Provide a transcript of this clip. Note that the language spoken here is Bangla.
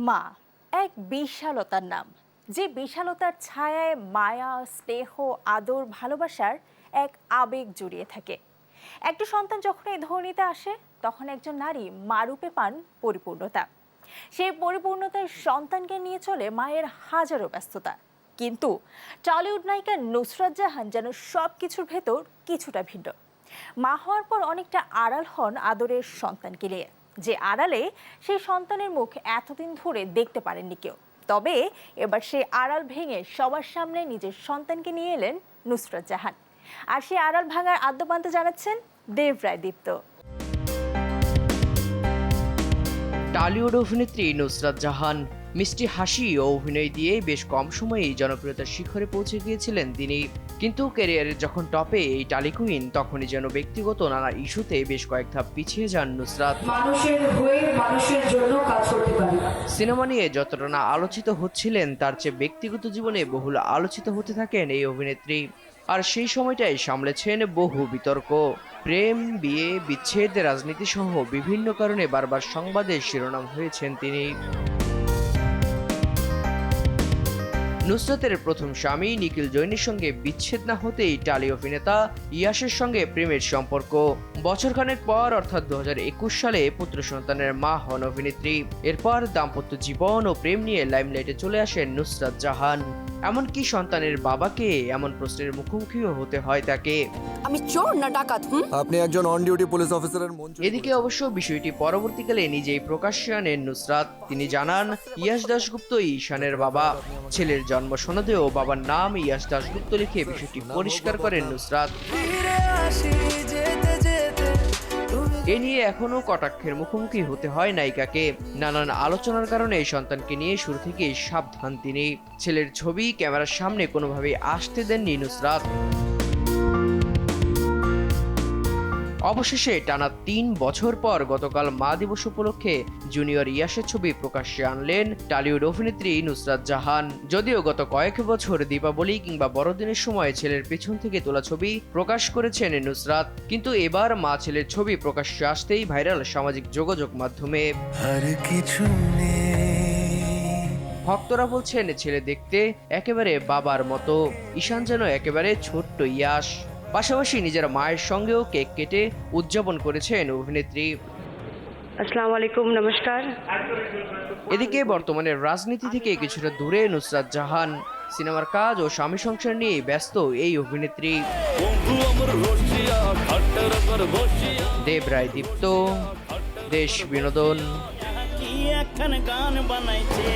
মা এক বিশালতার নাম, যে বিশালতার ছায়ায় মায়া, স্নেহ, আদর, ভালোবাসার এক আবেগ জড়িয়ে থাকে। একটা সন্তান যখন এই ধরনীতে আসে, তখন একজন নারী মারূপে পান পরিপূর্ণতা। সেই পরিপূর্ণতার সন্তানকে নিয়ে চলে মায়ের হাজারো ব্যস্ততা। কিন্তু টলিউড নায়িকা নুসরাত জাহান যেন সব কিছুর ভেতর কিছুটা ভিন্ন। মা হওয়ার পর অনেকটা আড়াল হন আদরের সন্তানকে নিয়ে, যে আড়ালে সেই সন্তানের মুখ এতদিন ধরে দেখতে পারেননি কেউ। তবে এবার সেই আড়াল ভেঙে সবার সামনে নিজের সন্তানকে নিয়ে এলেন নুসরাত জাহান। আর সেই আড়াল ভাঙার আদ্যপান্ত জানাচ্ছেন দেবরায় দীপ্ত। টলিউড অভিনেত্রী নুসরাত জাহান মিষ্টি হাসি ও অভিনয় দিয়ে বেশ কম সময়েই জনপ্রিয়তার শিখরে পৌঁছে গিয়েছিলেন তিনি। কিন্তু ক্যারিয়ারের যখন টপে এই টালি কুইন, তখনই যেন ব্যক্তিগত নানা ইস্যুতে বেশ কয়েক ধাপ পিছিয়ে যান নুসরাত। মানুষের হয়ে মানুষের জন্য কাজ করতে পারি। সিনেমা নিয়ে যতটা না আলোচিত হচ্ছিলেন, তার চেয়ে ব্যক্তিগত জীবনে বহুল আলোচিত হতে থাকেন এই অভিনেত্রী। আর সেই সময়টাই সামলেছেন বহু বিতর্ক, প্রেম, বিয়ে, বিচ্ছেদ, রাজনীতি সহ বিভিন্ন কারণে বারবার সংবাদের শিরোনাম হয়েছেন তিনি। নুসরাতের প্রথম স্বামী নিখিল জৈনের সঙ্গে বিচ্ছেদ না হতেই টালি অভিনেতা ইয়াসের সঙ্গে প্রেমের সম্পর্ক। বছরখানেক পর অর্থাৎ 2021 সালে পুত্র সন্তানের মা হন অভিনেত্রী। এরপর দাম্পত্য জীবন ও প্রেম নিয়ে লাইমলাইটে চলে আসেন নুসরাত জাহান। এমনকি সন্তানের বাবাকে এমন প্রশ্নের মুখোমুখিও হতে হয় তাকে। আমি চোর না ডাকাত? আপনি একজন অন ডিউটি পুলিশ অফিসারের মন চুরি এদিকে অবশ্য বিষয়টি পরবর্তীকালে নিজেই প্রকাশ্যে আনেন নুসরাত। তিনি জানান, ইয়াশ দাশগুপ্ত ঈশানের বাবা। ছেলের জন্ম সনদেও বাবার নাম ইয়াশ দাশগুপ্ত লিখে বিষয়টি পরিষ্কার করেন নুসরাত। এ নিয়ে এখনো কটাক্ষের মুখোমুখি হতে হয় নায়িকাকে। নানান আলোচনার কারণে সন্তানকে নিয়ে শুরু থেকেই সাবধান তিনি। ছেলের ছবি ক্যামেরার সামনে কোনোভাবেই আসতে দেননি নুসরাত। অবশেষে টানা 3 বছর পর গতকাল মা দিবস উপলক্ষে জুনিয়র ইয়াসের ছবি প্রকাশ্যে আনলেন টলিউড অভিনেত্রী নুসরাত জাহান। যদিও গত কয়েক বছর দীপাবলি কিংবা বড়দিনের সময় ছেলের পেছন থেকে তোলা ছবি প্রকাশ করেছেন নুসরাত, কিন্তু এবার মা ছেলের ছবি প্রকাশ্যে আসতেই ভাইরাল সামাজিক যোগাযোগ মাধ্যমে। ভক্তরা বলছেন, ছেলে দেখতে একেবারে বাবার মতো, ঈশান যেন একেবারে ছোট্ট ইয়াস। পাশাপাশি নিজের মায়ের সঙ্গেও কেক কেটে উদযাপন করেছেন অভিনেত্রী। আসসালামু আলাইকুম, নমস্কার। এদিকে বর্তমানে রাজনীতি থেকে কিছুটা দূরে নুসরাত জাহান। সিনেমার কাজ ও স্বামী সংসার নিয়ে ব্যস্ত এই অভিনেত্রী। দেবরায় দীপ্ত, দেশ বিনোদন। গান বানাইছে।